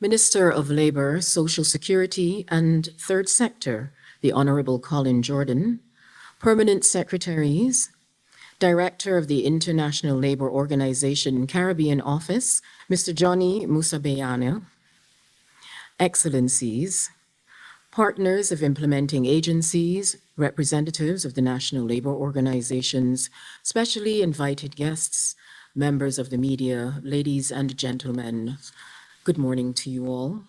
Minister of Labour, Social Security and Third Sector, the Honourable Colin Jordan, Permanent Secretaries, Director of the International Labour Organization Caribbean Office, Mr. Johnny Musabeyana, Excellencies, partners of implementing agencies, representatives of the National Labour Organizations, specially invited guests, members of the media, ladies and gentlemen, good morning to you all,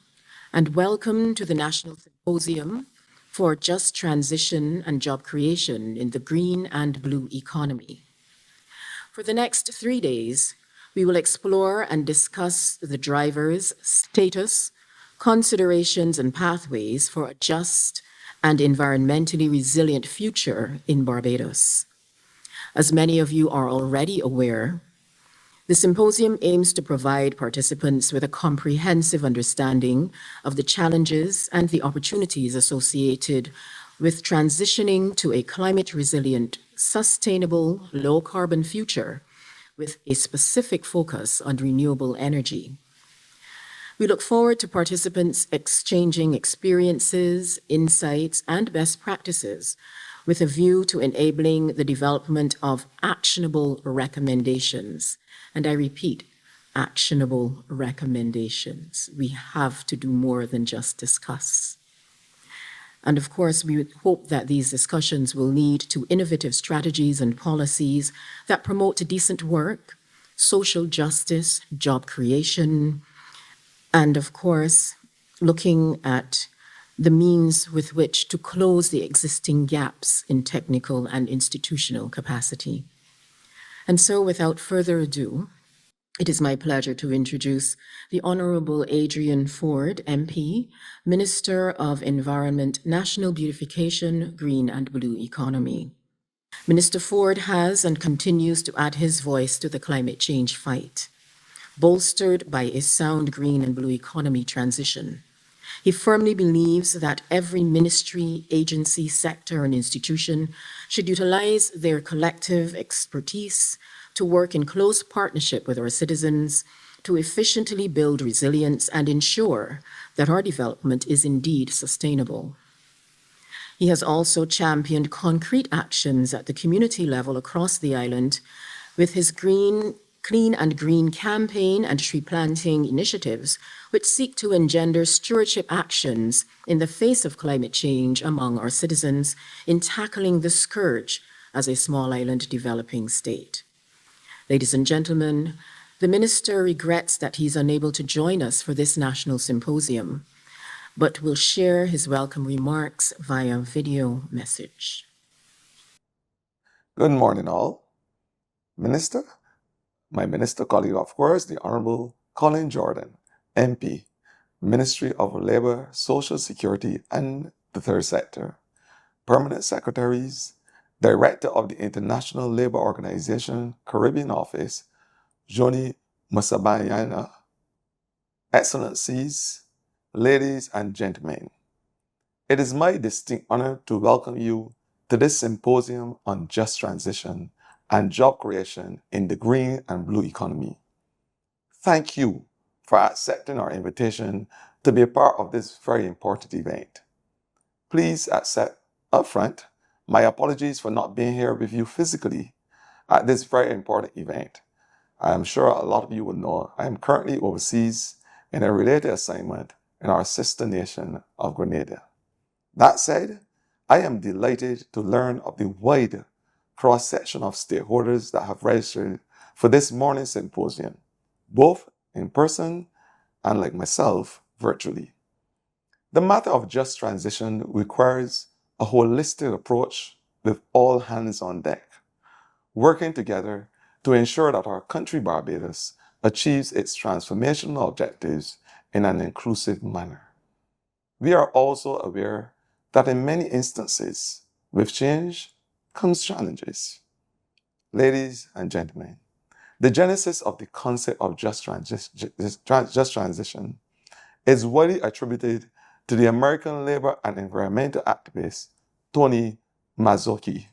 and welcome to the National Symposium for Just Transition and Job Creation in the Green and Blue Economy. For the next 3 days, we will explore and discuss the drivers, status, considerations, and pathways for a just and environmentally resilient future in Barbados. As many of you are already aware, the symposium aims to provide participants with a comprehensive understanding of the challenges and the opportunities associated with transitioning to a climate-resilient, sustainable, low-carbon future with a specific focus on renewable energy. We look forward to participants exchanging experiences, insights, and best practices with a view to enabling the development of actionable recommendations. And I repeat, actionable recommendations. We have to do more than just discuss. And of course, we would hope that these discussions will lead to innovative strategies and policies that promote decent work, social justice, job creation, and of course, looking at the means with which to close the existing gaps in technical and institutional capacity. And so, without further ado, it is my pleasure to introduce the Honourable Adrian Ford, MP, Minister of Environment, National Beautification, Green and Blue Economy. Minister Ford has and continues to add his voice to the climate change fight, bolstered by a sound green and blue economy transition. He firmly believes that every ministry, agency, sector, and institution should utilize their collective expertise to work in close partnership with our citizens to efficiently build resilience and ensure that our development is indeed sustainable. He has also championed concrete actions at the community level across the island with his Clean and Green campaign and tree planting initiatives, which seek to engender stewardship actions in the face of climate change among our citizens in tackling the scourge as a small island developing state. Ladies and gentlemen, the Minister regrets that he's unable to join us for this national symposium, but will share his welcome remarks via video message. Good morning, all. Minister, my minister colleague, of course, the Honourable Colin Jordan, MP, Ministry of Labour, Social Security and the Third Sector, Permanent Secretaries, Director of the International Labour Organization Caribbean Office, Johnny Musabeyana, Excellencies, ladies and gentlemen. It is my distinct honor to welcome you to this symposium on just transition and job creation in the green and blue economy. Thank you for accepting our invitation to be a part of this very important event. Please accept upfront my apologies for not being here with you physically at this very important event. I am sure a lot of you will know I am currently overseas in a related assignment in our sister nation of Grenada. That said, I am delighted to learn of the wide cross-section of stakeholders that have registered for this morning's symposium, both in person and, like myself, virtually. The matter of just transition requires a holistic approach with all hands on deck, working together to ensure that our country Barbados achieves its transformational objectives in an inclusive manner. We are also aware that in many instances, with change comes challenges. Ladies and gentlemen, the genesis of the concept of just transition is widely attributed to the American labor and environmental activist Tony Mazzocchi.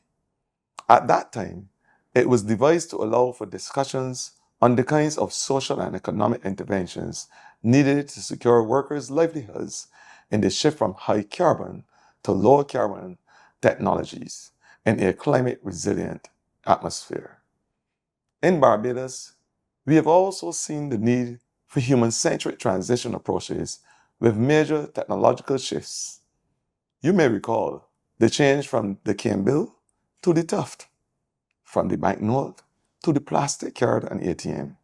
At that time, it was devised to allow for discussions on the kinds of social and economic interventions needed to secure workers' livelihoods in the shift from high carbon to low carbon technologies in a climate resilient atmosphere. In Barbados, we have also seen the need for human-centric transition approaches with major technological shifts. You may recall the change from the cane bill to the tuft, from the banknote to the plastic card and ATM.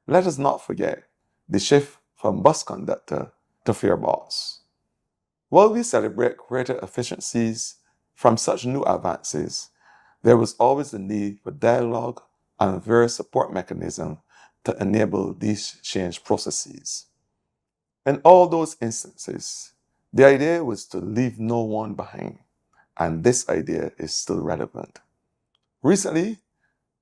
Let us not forget the shift from bus conductor to fare boss. While we celebrate greater efficiencies from such new advances, there was always the need for dialogue and various support mechanisms to enable these change processes. In all those instances, the idea was to leave no one behind, and this idea is still relevant. Recently,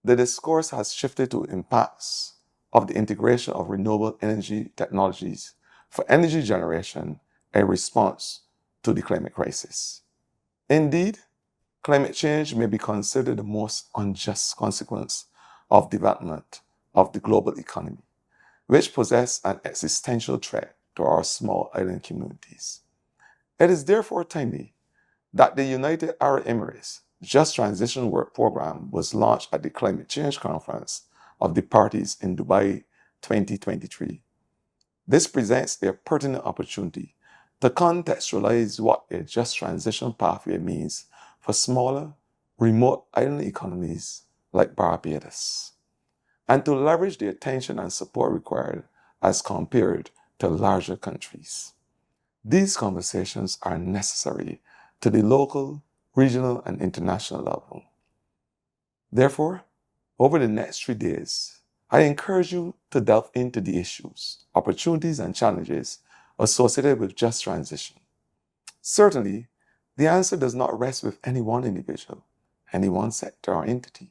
the discourse has shifted to impacts of the integration of renewable energy technologies for energy generation in response to the climate crisis. Indeed, climate change may be considered the most unjust consequence of development of the global economy, which poses an existential threat to our small island communities. It is therefore timely that the United Arab Emirates Just Transition Work Program was launched at the Climate Change Conference of the Parties in Dubai 2023. This presents a pertinent opportunity to contextualize what a just transition pathway means for smaller, remote island economies like Barbados, and to leverage the attention and support required as compared to larger countries. These conversations are necessary to the local, regional, and international level. Therefore, over the next 3 days, I encourage you to delve into the issues, opportunities, and challenges associated with just transition. Certainly, the answer does not rest with any one individual, any one sector or entity.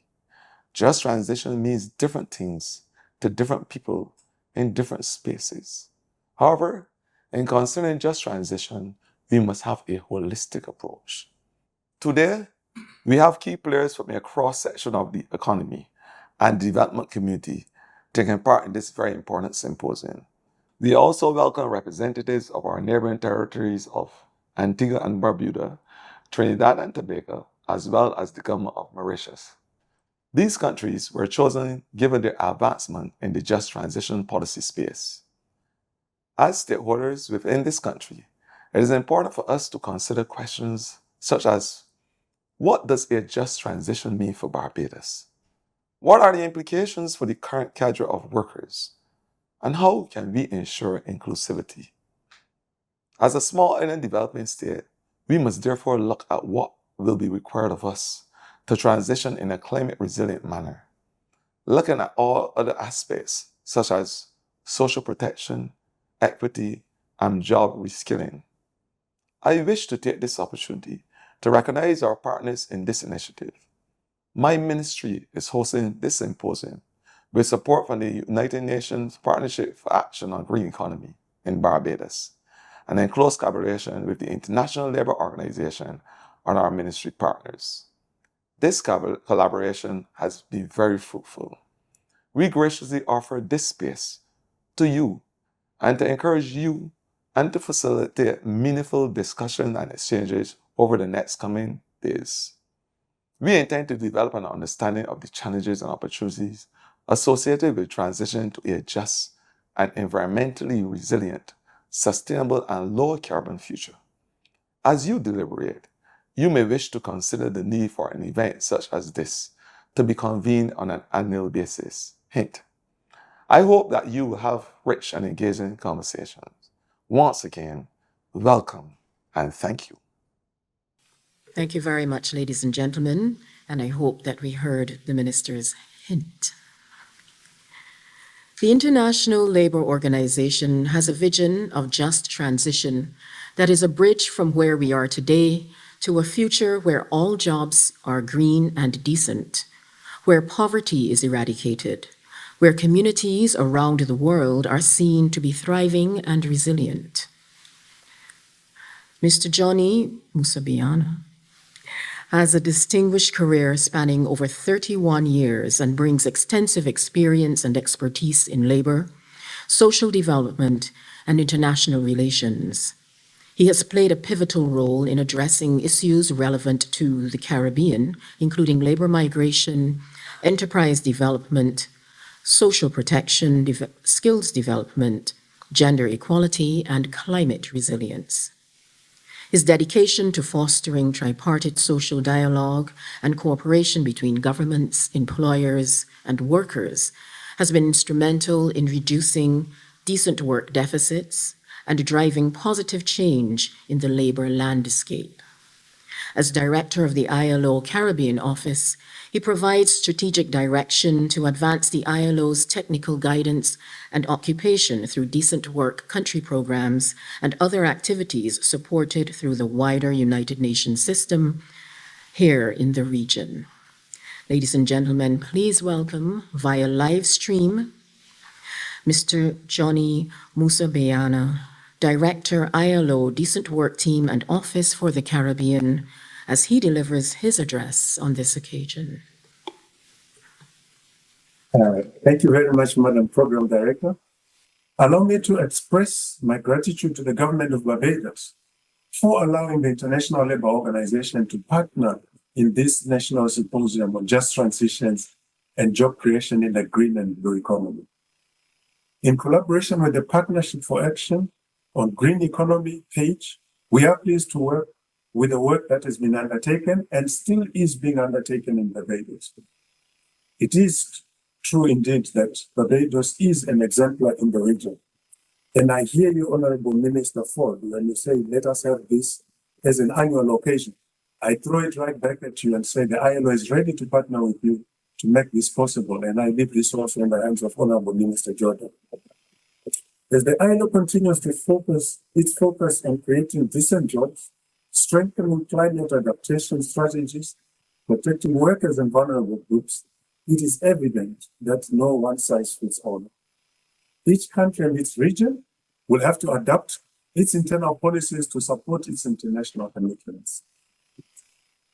Just transition means different things to different people in different spaces. However, in considering just transition, we must have a holistic approach. Today, we have key players from a cross-section of the economy and development community taking part in this very important symposium. We also welcome representatives of our neighboring territories of Antigua and Barbuda, Trinidad and Tobago, as well as the government of Mauritius. These countries were chosen given their advancement in the just transition policy space. As stakeholders within this country, it is important for us to consider questions such as, what does a just transition mean for Barbados? What are the implications for the current cadre of workers? And how can we ensure inclusivity? As a small island developing state, we must therefore look at what will be required of us to transition in a climate resilient manner, looking at all other aspects such as social protection, equity, and job reskilling. I wish to take this opportunity to recognize our partners in this initiative. My ministry is hosting this symposium with support from the United Nations Partnership for Action on Green Economy in Barbados, and in close collaboration with the International Labour Organization and our ministry partners. This collaboration has been very fruitful. We graciously offer this space to you and to encourage you and to facilitate meaningful discussion and exchanges over the next coming days. We intend to develop an understanding of the challenges and opportunities associated with transition to a just and environmentally resilient, sustainable, and low carbon future. As you deliberate, you may wish to consider the need for an event such as this to be convened on an annual basis. Hint: I hope that you will have rich and engaging conversations. Once again, welcome and thank you. Thank you very much, ladies and gentlemen, and I hope that we heard the minister's hint. The International Labour Organization has a vision of just transition that is a bridge from where we are today to a future where all jobs are green and decent, where poverty is eradicated, where communities around the world are seen to be thriving and resilient. Mr. Johnny Musabiana has a distinguished career spanning over 31 years and brings extensive experience and expertise in labor, social development, and international relations. He has played a pivotal role in addressing issues relevant to the Caribbean, including labor migration, enterprise development, social protection, skills development, gender equality, and climate resilience. His dedication to fostering tripartite social dialogue and cooperation between governments, employers, and workers has been instrumental in reducing decent work deficits and driving positive change in the labor landscape. As director of the ILO Caribbean Office, he provides strategic direction to advance the ILO's technical guidance and occupation through decent work country programs and other activities supported through the wider United Nations system here in the region. Ladies and gentlemen, please welcome via live stream Mr. Johnny Musabeana, Director, ILO Decent Work Team and Office for the Caribbean, as he delivers his address on this occasion. Thank you very much, Madam Program Director. Allow me to express my gratitude to the government of Barbados for allowing the International Labour Organization to partner in this national symposium on just transitions and job creation in the green and blue economy. In collaboration with the Partnership for Action on Green Economy page, we are pleased to work with the work that has been undertaken and still is being undertaken in Barbados. It is true indeed that Barbados is an exemplar in the region. And I hear you, Honorable Minister Ford, when you say, let us have this as an annual occasion. I throw it right back at you and say the ILO is ready to partner with you to make this possible. And I leave this also in the hands of Honorable Minister Jordan. As the ILO continues to focus on creating decent jobs, strengthening climate adaptation strategies, protecting workers and vulnerable groups, it is evident that no one size fits all. Each country and its region will have to adapt its internal policies to support its international commitments.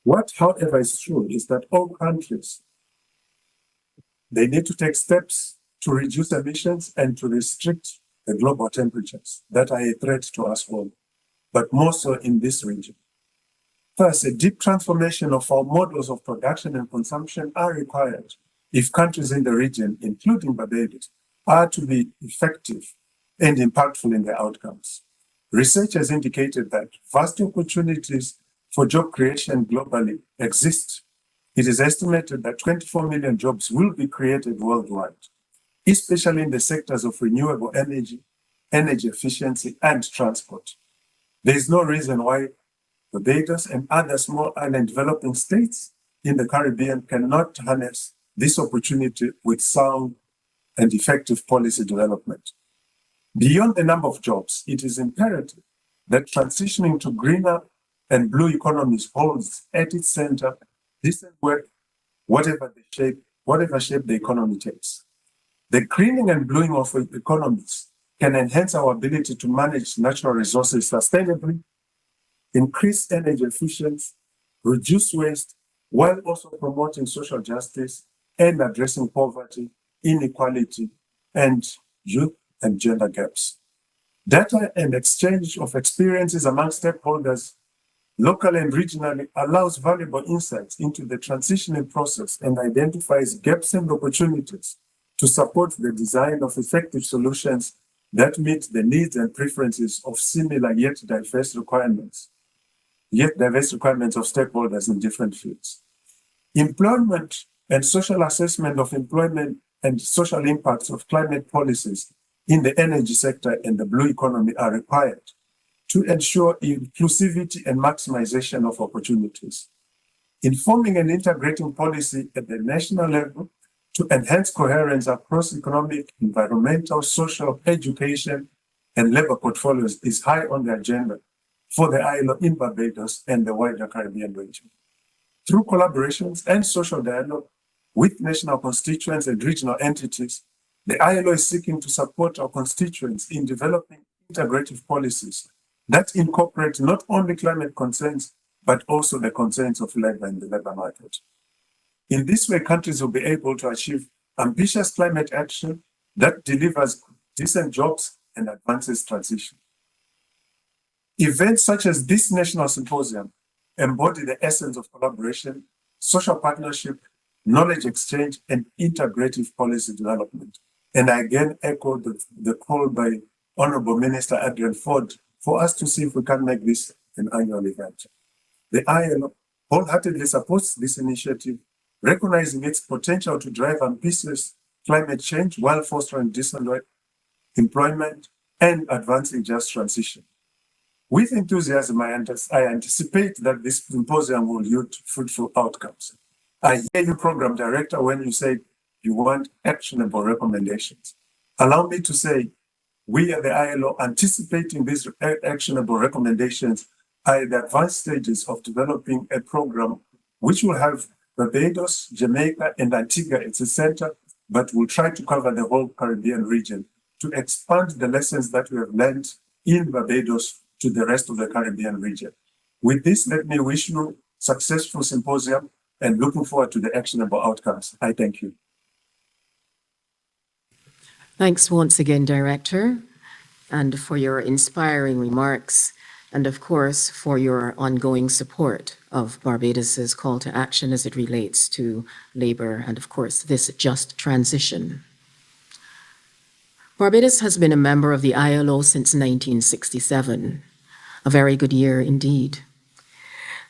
What, however, is true is that all countries, they need to take steps to reduce emissions and to restrict the global temperatures that are a threat to us all, but more so in this region. First, a deep transformation of our models of production and consumption are required if countries in the region, including Barbados, are to be effective and impactful in their outcomes. Research has indicated that vast opportunities for job creation globally exist. It is estimated that 24 million jobs will be created worldwide, especially in the sectors of renewable energy, energy efficiency, and transport. There is no reason why Barbados and other small island developing states in the Caribbean cannot harness this opportunity with sound and effective policy development. Beyond the number of jobs, it is imperative that transitioning to greener and blue economies holds at its center decent work, whatever shape the economy takes. The greening and bluing of economies can enhance our ability to manage natural resources sustainably, increase energy efficiency, reduce waste, while also promoting social justice and addressing poverty, inequality, and youth and gender gaps. Data and exchange of experiences among stakeholders, locally and regionally, allows valuable insights into the transitioning process and identifies gaps and opportunities to support the design of effective solutions that meet the needs and preferences of similar yet diverse requirements of stakeholders in different fields. Employment and social assessment of employment and social impacts of climate policies in the energy sector and the blue economy are required to ensure inclusivity and maximization of opportunities. Informing and integrating policy at the national level to enhance coherence across economic, environmental, social, education, and labor portfolios is high on the agenda for the ILO in Barbados and the wider Caribbean region. Through collaborations and social dialogue with national constituents and regional entities, the ILO is seeking to support our constituents in developing integrative policies that incorporate not only climate concerns, but also the concerns of labor in the labor market. In this way, countries will be able to achieve ambitious climate action that delivers decent jobs and advances transition. Events such as this national symposium embody the essence of collaboration, social partnership, knowledge exchange, and integrative policy development. And I again echo the call by Honorable Minister Adrian Ford for us to see if we can make this an annual event. The ILO wholeheartedly supports this initiative, recognizing its potential to drive ambitious climate change while fostering decent employment and advancing just transition. With enthusiasm, I anticipate that this symposium will yield fruitful outcomes. I hear you, Program Director, when you say you want actionable recommendations. Allow me to say, we at the ILO, anticipating these actionable recommendations, are at the advanced stages of developing a program which will have Barbados, Jamaica, and Antigua at the center, but will try to cover the whole Caribbean region to expand the lessons that we have learned in Barbados to the rest of the Caribbean region. With this, let me wish you successful symposium and looking forward to the actionable outcomes. I thank you. Thanks once again, Director, and for your inspiring remarks, and of course, for your ongoing support of Barbados's call to action as it relates to labor and, of course, this just transition. Barbados has been a member of the ILO since 1967, a very good year indeed.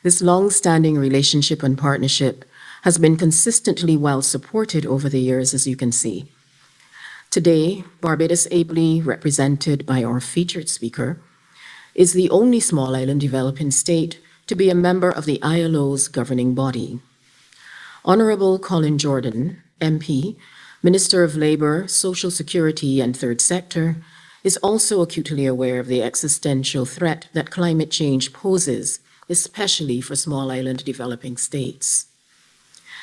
This long-standing relationship and partnership has been consistently well supported over the years, as you can see. Today, Barbados, ably represented by our featured speaker, is the only small island developing state to be a member of the ILO's governing body. Honorable Colin Jordan, MP, Minister of Labour, Social Security and Third Sector, is also acutely aware of the existential threat that climate change poses, especially for small island developing states.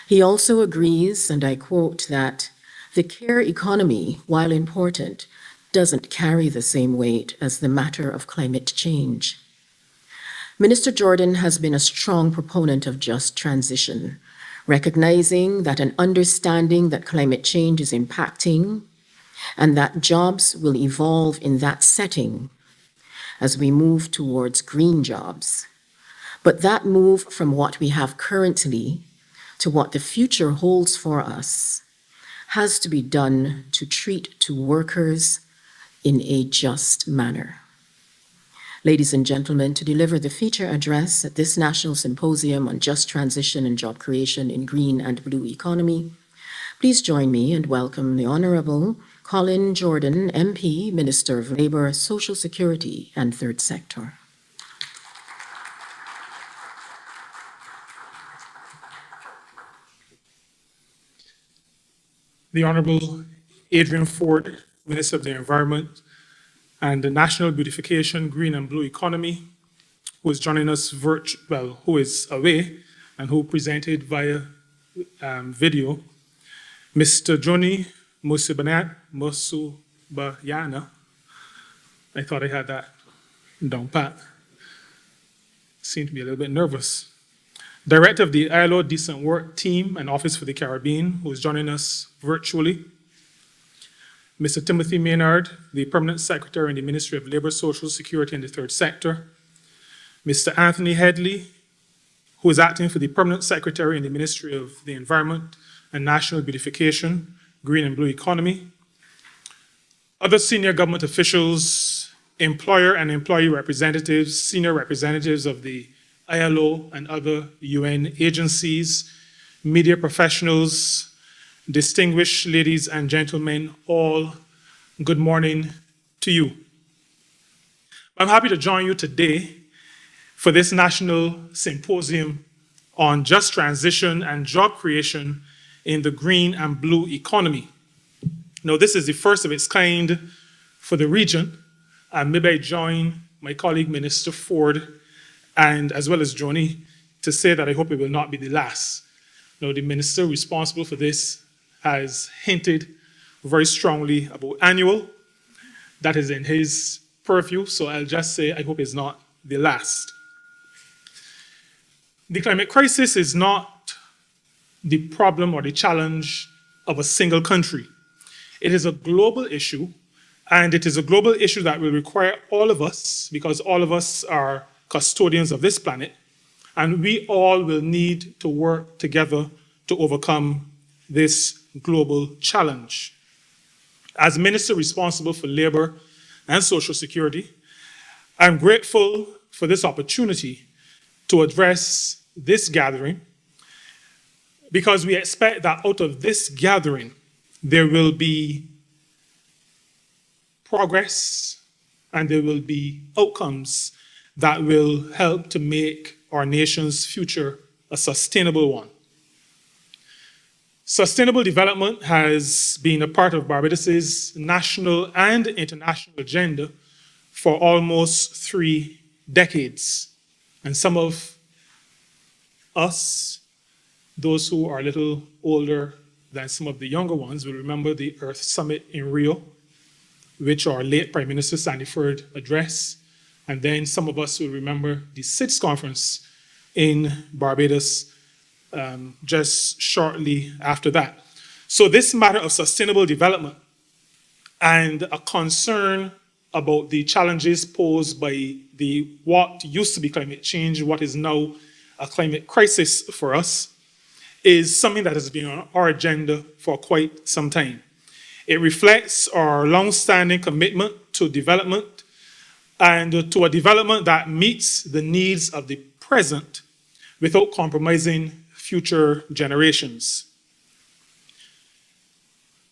He also agrees, and I quote, that the care economy, while important, doesn't carry the same weight as the matter of climate change. Minister Jordan has been a strong proponent of just transition, recognizing that an understanding that climate change is impacting and that jobs will evolve in that setting as we move towards green jobs. But that move from what we have currently to what the future holds for us has to be done to treat to workers in a just manner. Ladies and gentlemen, to deliver the feature address at this National Symposium on Just Transition and Job Creation in Green and Blue Economy, please join me and welcome the Honorable Colin Jordan, MP, Minister of Labour, Social Security and Third Sector. The Honourable Adrian Ford, Minister of the Environment and the National Beautification, Green and Blue Economy, who is joining us who is away and who presented via video. Mr. Johnny Musubayana, I thought I had that down pat. Seemed to be a little bit nervous. Director of the ILO Decent Work Team and Office for the Caribbean, who is joining us virtually. Mr. Timothy Maynard, the Permanent Secretary in the Ministry of Labour, Social Security and the Third Sector. Mr. Anthony Headley, who is acting for the Permanent Secretary in the Ministry of the Environment and National Beautification, Green and Blue Economy. Other senior government officials, employer and employee representatives, senior representatives of the ILO and other UN agencies, media professionals, distinguished ladies and gentlemen, all good morning to you. I'm happy to join you today for this National Symposium on Just Transition and Job Creation in the Green and Blue Economy. Now, this is the first of its kind for the region, and maybe I join my colleague, Minister Ford, and as well as Joni, to say that I hope it will not be the last. Now, the minister responsible for this has hinted very strongly about annual. That is in his purview, so I'll just say I hope it's not the last. The climate crisis is not the problem or the challenge of a single country. It is a global issue, and it is a global issue that will require all of us, because all of us are custodians of this planet, and we all will need to work together to overcome this global challenge. As Minister responsible for Labor and Social Security, I'm grateful for this opportunity to address this gathering, because we expect that out of this gathering, there will be progress and there will be outcomes that will help to make our nation's future a sustainable one. Sustainable development has been a part of Barbados's national and international agenda for almost 3 decades. And some of us, those who are a little older than some of the younger ones, will remember the Earth Summit in Rio, which our late Prime Minister Sandyford addressed. And then some of us will remember the SIDS conference in Barbados just shortly after that. So this matter of sustainable development and a concern about the challenges posed by the what used to be climate change, what is now a climate crisis for us, is something that has been on our agenda for quite some time. It reflects our long-standing commitment to development and to a development that meets the needs of the present without compromising future generations.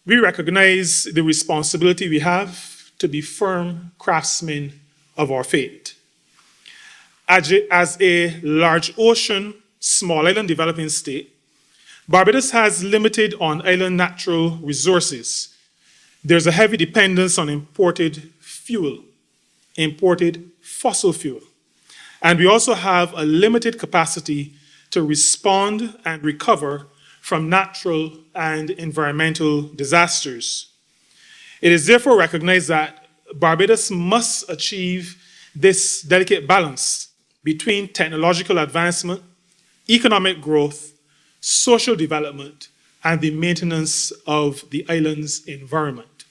We recognize the responsibility we have to be firm craftsmen of our fate. As a large ocean, small island developing state, Barbados has limited on-island natural resources. There's a heavy dependence on imported fuel, imported fossil fuel. And we also have a limited capacity to respond and recover from natural and environmental disasters. It is therefore recognized that Barbados must achieve this delicate balance between technological advancement, economic growth, social development, and the maintenance of the island's environment.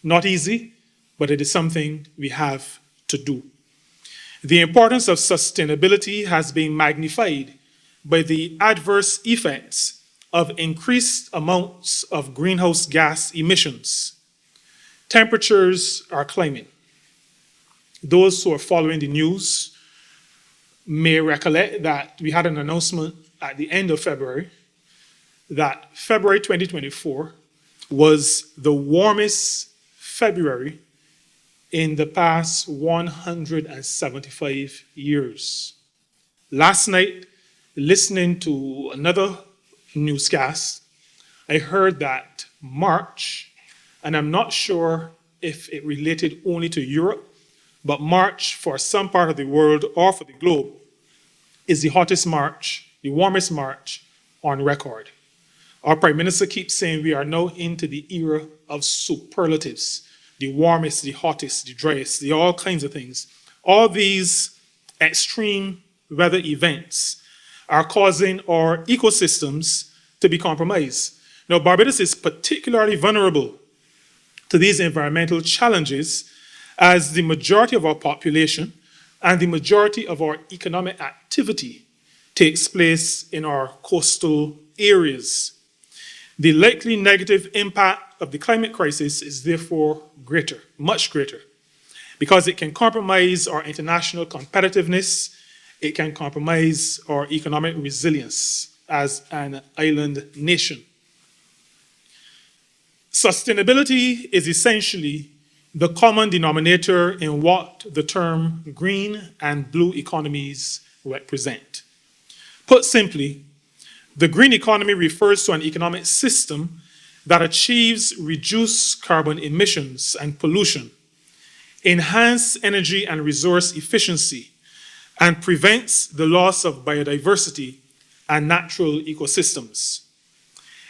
Not easy, but it is something we have to do. The importance of sustainability has been magnified by the adverse effects of increased amounts of greenhouse gas emissions. Temperatures are climbing. Those who are following the news may recollect that we had an announcement at the end of February that February 2024 was the warmest February in the past 175 years. Last night, listening to another newscast, I heard that March, and I'm not sure if it related only to Europe, but March for some part of the world or for the globe is the hottest March, the warmest March on record. Our Prime Minister keeps saying we are now into the era of superlatives, the warmest, the hottest, the driest, the all kinds of things. All these extreme weather events are causing our ecosystems to be compromised. Now, Barbados is particularly vulnerable to these environmental challenges as the majority of our population and the majority of our economic activity takes place in our coastal areas. The likely negative impact of the climate crisis is therefore greater, much greater, because it can compromise our international competitiveness, it can compromise our economic resilience as an island nation. Sustainability is essentially the common denominator in what the term green and blue economies represent. Put simply, the green economy refers to an economic system that achieves reduced carbon emissions and pollution, enhanced energy and resource efficiency, and prevents the loss of biodiversity and natural ecosystems.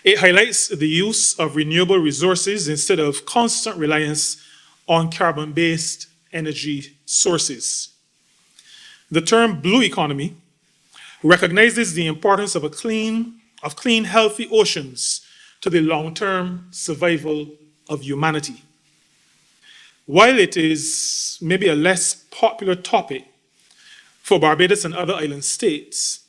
It highlights the use of renewable resources instead of constant reliance on carbon-based energy sources. The term blue economy recognizes the importance of clean, healthy oceans to the long-term survival of humanity. While it is maybe a less popular topic for Barbados and other island states,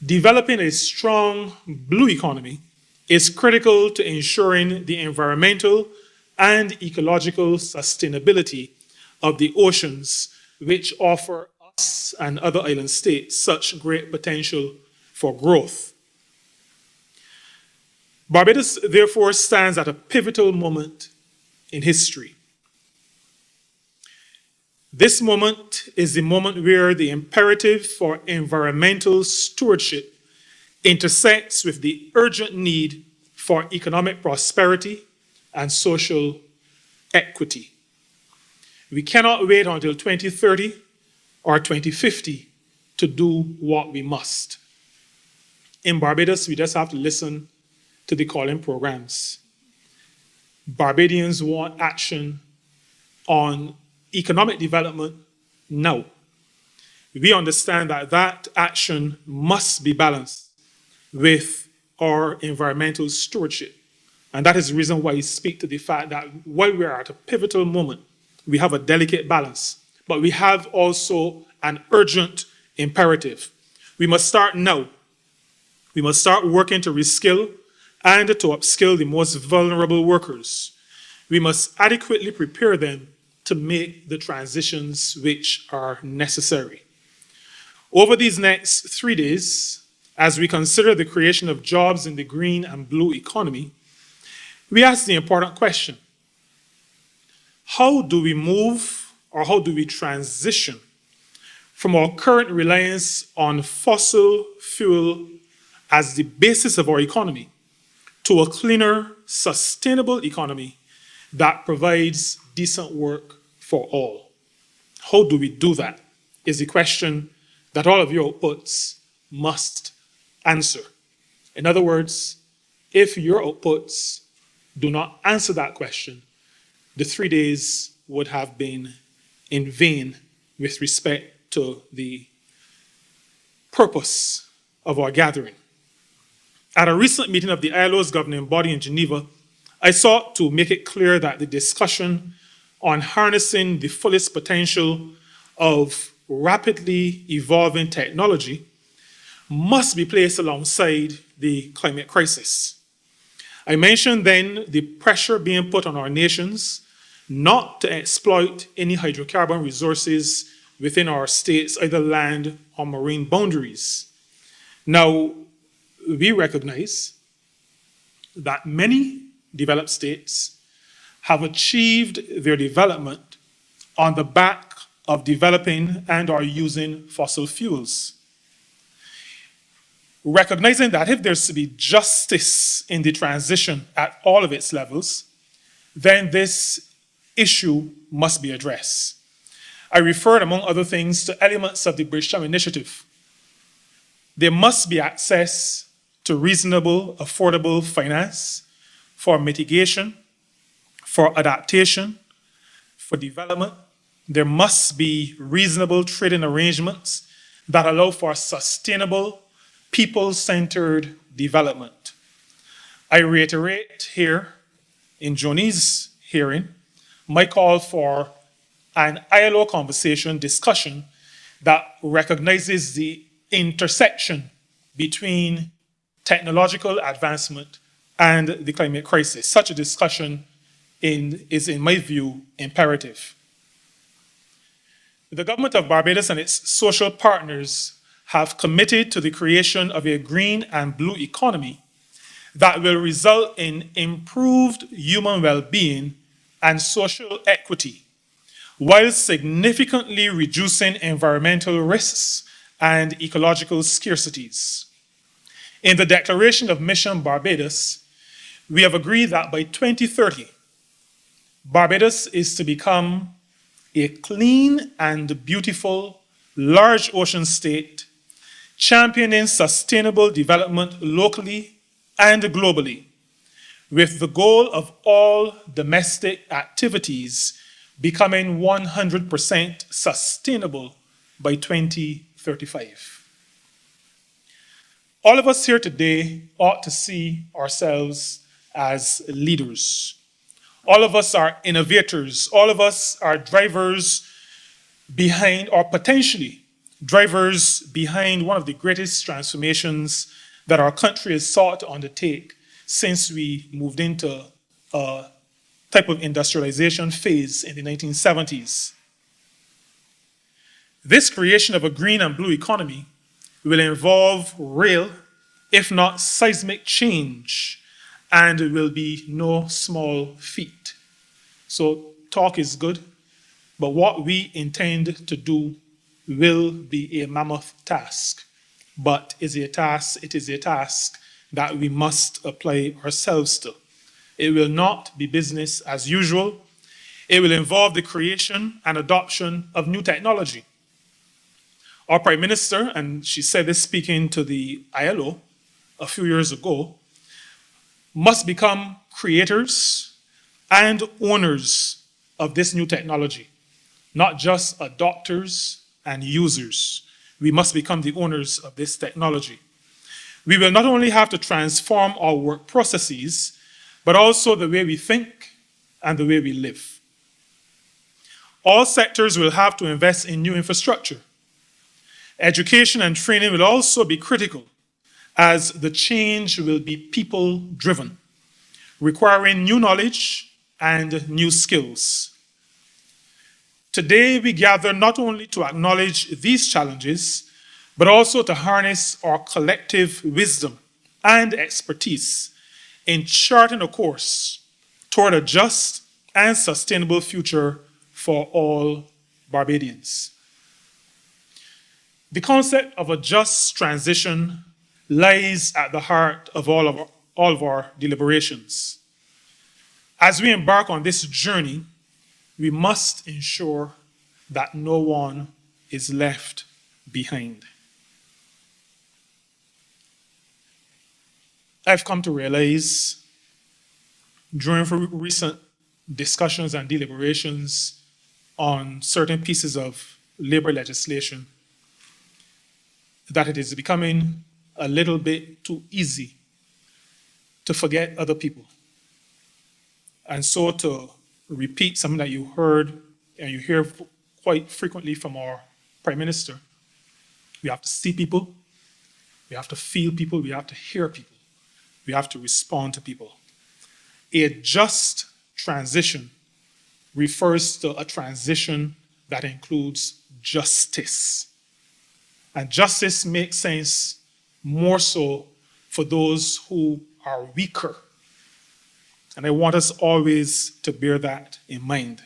developing a strong blue economy is critical to ensuring the environmental and ecological sustainability of the oceans, which offer us and other island states such great potential for growth. Barbados, therefore, stands at a pivotal moment in history. This moment is the moment where the imperative for environmental stewardship intersects with the urgent need for economic prosperity and social equity. We cannot wait until 2030 or 2050 to do what we must. In Barbados, we just have to listen to the calling programs. Barbadians want action on economic development now. We understand that that action must be balanced with our environmental stewardship. And that is the reason why we speak to the fact that while we are at a pivotal moment, we have a delicate balance, but we have also an urgent imperative. We must start now. We must start working to reskill and to upskill the most vulnerable workers. We must adequately prepare them to make the transitions which are necessary. Over these next 3 days, as we consider the creation of jobs in the green and blue economy, we ask the important question: how do we move, or how do we transition from our current reliance on fossil fuel as the basis of our economy to a cleaner, sustainable economy that provides decent work for all? How do we do that is the question that all of your outputs must answer. In other words, if your outputs do not answer that question, the 3 days would have been in vain with respect to the purpose of our gathering. At a recent meeting of the ILO's governing body in Geneva, I sought to make it clear that the discussion on harnessing the fullest potential of rapidly evolving technology must be placed alongside the climate crisis. I mentioned then the pressure being put on our nations not to exploit any hydrocarbon resources within our states, either land or marine boundaries. Now, we recognize that many developed states have achieved their development on the back of developing and are using fossil fuels. Recognizing that if there's to be justice in the transition at all of its levels, then this issue must be addressed. I referred, among other things, to elements of the Bridgetown Initiative. There must be access to reasonable, affordable finance for mitigation, for adaptation, for development. There must be reasonable trading arrangements that allow for sustainable, people-centered development. I reiterate here in Joni's hearing my call for an ILO conversation discussion that recognizes the intersection between technological advancement and the climate crisis. Such a discussion is, in my view, imperative. The government of Barbados and its social partners have committed to the creation of a green and blue economy that will result in improved human well-being and social equity, while significantly reducing environmental risks and ecological scarcities. In the Declaration of Mission Barbados, we have agreed that by 2030, Barbados is to become a clean and beautiful large ocean state, championing sustainable development locally and globally, with the goal of all domestic activities becoming 100% sustainable by 2035. All of us here today ought to see ourselves as leaders. All of us are innovators. All of us are drivers behind, or potentially drivers behind, one of the greatest transformations that our country has sought to undertake since we moved into a type of industrialization phase in the 1970s. This creation of a green and blue economy will involve real, if not seismic change, and it will be no small feat. So talk is good, but what we intend to do will be a mammoth task. But it is a task that we must apply ourselves to. It will not be business as usual. It will involve the creation and adoption of new technology. Our Prime Minister, and she said this speaking to the ILO a few years ago, must become creators and owners of this new technology, not just adopters and users. We must become the owners of this technology. We will not only have to transform our work processes, but also the way we think and the way we live. All sectors will have to invest in new infrastructure. Education and training will also be critical, as the change will be people-driven, requiring new knowledge and new skills. Today, we gather not only to acknowledge these challenges, but also to harness our collective wisdom and expertise in charting a course toward a just and sustainable future for all Barbadians. The concept of a just transition lies at the heart of all of our deliberations. As we embark on this journey, we must ensure that no one is left behind. I've come to realize during recent discussions and deliberations on certain pieces of labor legislation that it is becoming a little bit too easy to forget other people. And so to repeat something that you heard and you hear quite frequently from our Prime Minister, we have to see people, we have to feel people, we have to hear people, we have to respond to people. A just transition refers to a transition that includes justice. And justice makes sense more so for those who are weaker. And I want us always to bear that in mind.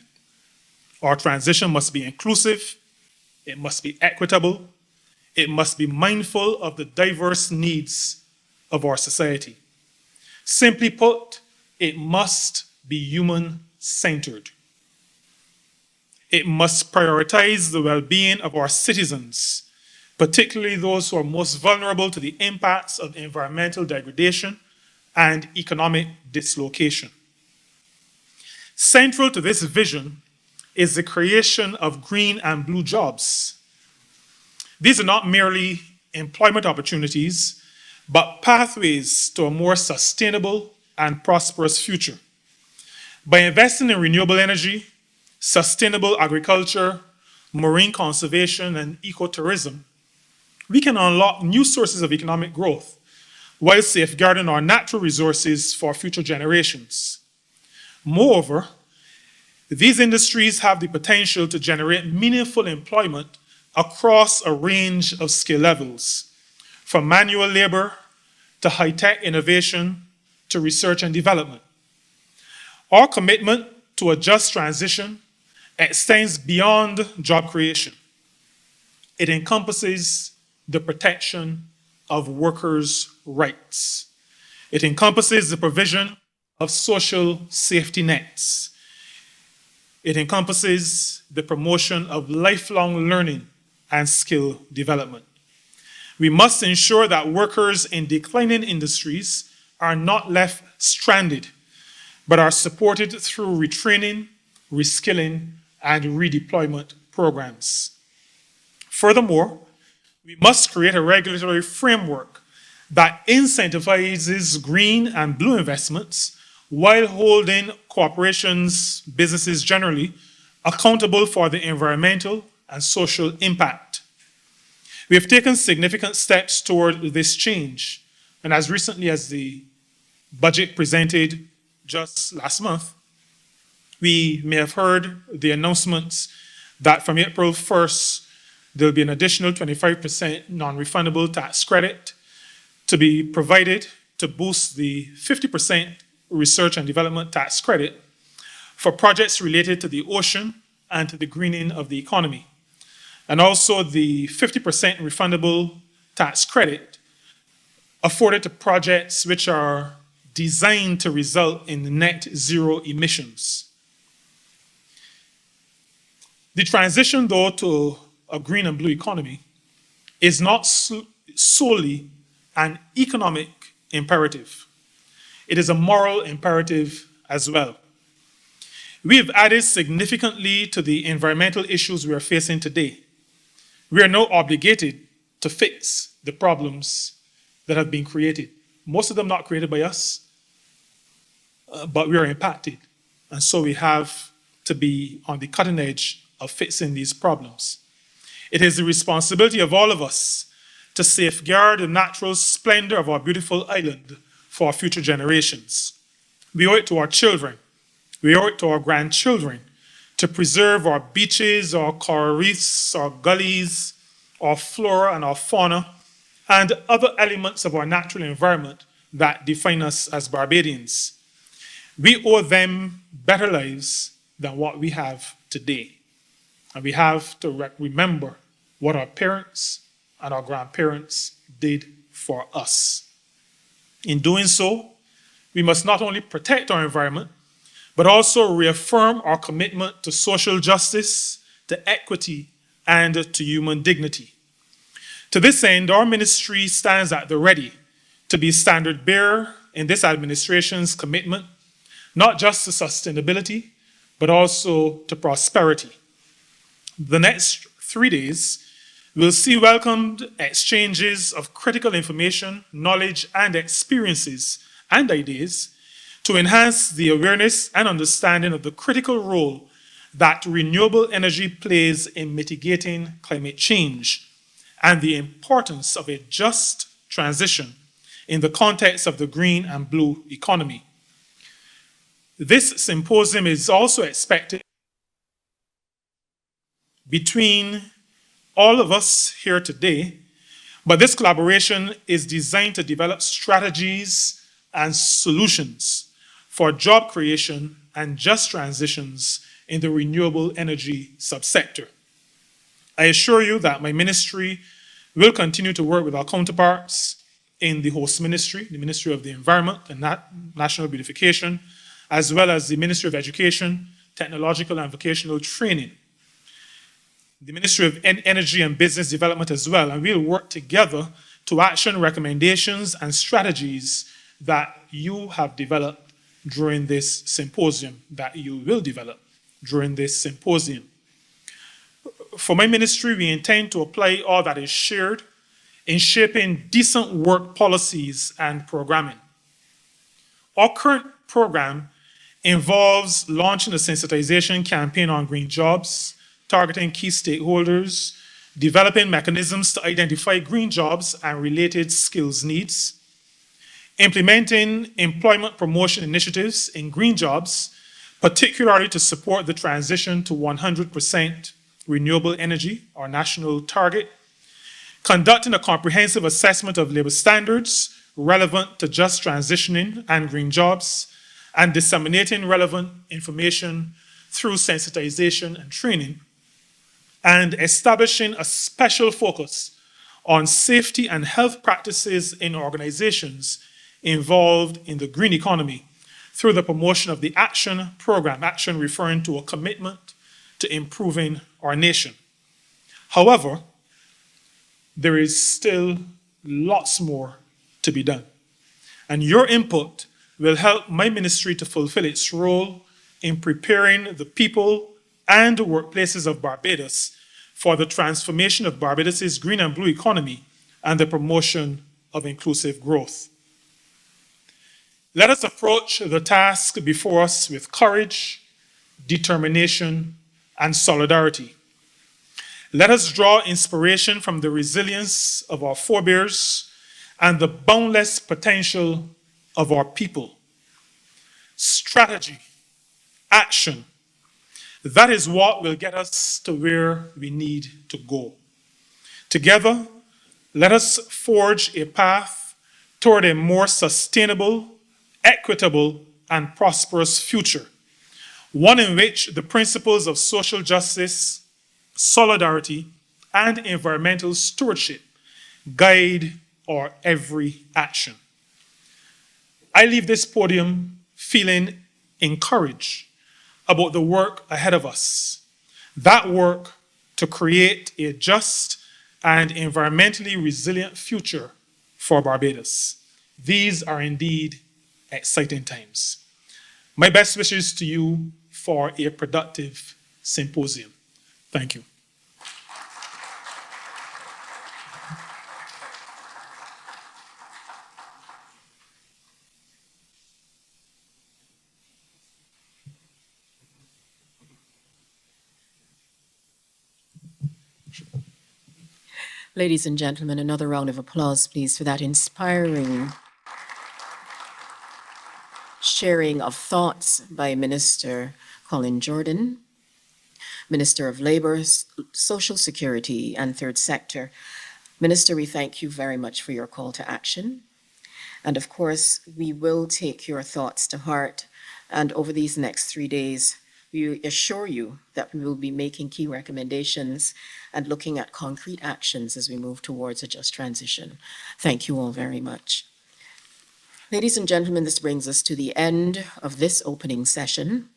Our transition must be inclusive, it must be equitable, it must be mindful of the diverse needs of our society. Simply put, it must be human-centered. It must prioritize the well-being of our citizens, particularly those who are most vulnerable to the impacts of environmental degradation and economic dislocation. Central to this vision is the creation of green and blue jobs. These are not merely employment opportunities, but pathways to a more sustainable and prosperous future. By investing in renewable energy, sustainable agriculture, marine conservation, and ecotourism, we can unlock new sources of economic growth while safeguarding our natural resources for future generations. Moreover, these industries have the potential to generate meaningful employment across a range of skill levels, from manual labor to high-tech innovation to research and development. Our commitment to a just transition extends beyond job creation. It encompasses the protection of workers' rights. It encompasses the provision of social safety nets. It encompasses the promotion of lifelong learning and skill development. We must ensure that workers in declining industries are not left stranded, but are supported through retraining, reskilling, and redeployment programs. Furthermore, we must create a regulatory framework that incentivizes green and blue investments while holding corporations, businesses generally, accountable for the environmental and social impact. We have taken significant steps toward this change, and as recently as the budget presented just last month, we may have heard the announcements that from April 1st, there'll be an additional 25% non-refundable tax credit to be provided to boost the 50% research and development tax credit for projects related to the ocean and to the greening of the economy. And also the 50% refundable tax credit afforded to projects which are designed to result in net zero emissions. The transition, though, to a green and blue economy is not solely an economic imperative. It is a moral imperative as well. We have added significantly to the environmental issues we are facing today. We are now obligated to fix the problems that have been created. Most of them not created by us, but we are impacted. And so we have to be on the cutting edge of fixing these problems. It is the responsibility of all of us to safeguard the natural splendor of our beautiful island for our future generations. We owe it to our children. We owe it to our grandchildren to preserve our beaches, our coral reefs, our gullies, our flora and our fauna, and other elements of our natural environment that define us as Barbadians. We owe them better lives than what we have today. And we have to remember what our parents and our grandparents did for us. In doing so, we must not only protect our environment, but also reaffirm our commitment to social justice, to equity, and to human dignity. To this end, our ministry stands at the ready to be standard bearer in this administration's commitment, not just to sustainability, but also to prosperity. The next 3 days will see welcomed exchanges of critical information, knowledge, and experiences and ideas to enhance the awareness and understanding of the critical role that renewable energy plays in mitigating climate change and the importance of a just transition in the context of the green and blue economy. This symposium is also expected between all of us here today, but this collaboration is designed to develop strategies and solutions for job creation and just transitions in the renewable energy subsector. I assure you that my ministry will continue to work with our counterparts in the host ministry, the Ministry of the Environment and National Beautification, as well as the Ministry of Education, Technological and Vocational Training, the Ministry of Energy and Business Development as well, and we'll work together to action recommendations and strategies that you have developed during this symposium, that you will develop during this symposium. For my ministry, we intend to apply all that is shared in shaping decent work policies and programming. Our current program involves launching a sensitization campaign on green jobs, targeting key stakeholders, developing mechanisms to identify green jobs and related skills needs, implementing employment promotion initiatives in green jobs, particularly to support the transition to 100% renewable energy, our national target, conducting a comprehensive assessment of labor standards relevant to just transitioning and green jobs, and disseminating relevant information through sensitization and training, and establishing a special focus on safety and health practices in organizations involved in the green economy through the promotion of the action program, action referring to a commitment to improving our nation. However, there is still lots more to be done. And your input will help my ministry to fulfill its role in preparing the people and the workplaces of Barbados for the transformation of Barbados's green and blue economy and the promotion of inclusive growth. Let us approach the task before us with courage, determination, and solidarity. Let us draw inspiration from the resilience of our forebears and the boundless potential of our people. Strategy, action, that is what will get us to where we need to go. Together, let us forge a path toward a more sustainable, equitable, and prosperous future, one in which the principles of social justice, solidarity, and environmental stewardship guide our every action. I leave this podium feeling encouraged about the work ahead of us, that work to create a just and environmentally resilient future for Barbados. These are indeed exciting times. My best wishes to you for a productive symposium. Thank you. Ladies and gentlemen, another round of applause, please, for that inspiring sharing of thoughts by Minister Colin Jordan, Minister of Labour, Social Security, and Third Sector. Minister, we thank you very much for your call to action. And of course, we will take your thoughts to heart. And over these next 3 days, we assure you that we will be making key recommendations and looking at concrete actions as we move towards a just transition. Thank you all very much. Ladies and gentlemen, this brings us to the end of this opening session.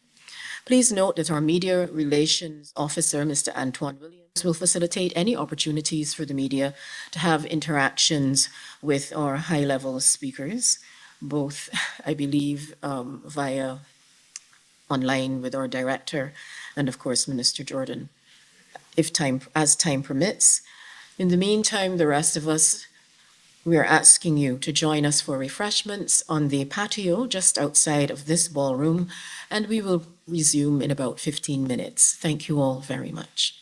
Please note that our Media Relations Officer, Mr. Antoine Williams, will facilitate any opportunities for the media to have interactions with our high-level speakers, both, I believe, via online with our director and, of course, Minister Jordan, as time permits. In the meantime, the rest of us, we are asking you to join us for refreshments on the patio just outside of this ballroom, and we will resume in about 15 minutes. Thank you all very much.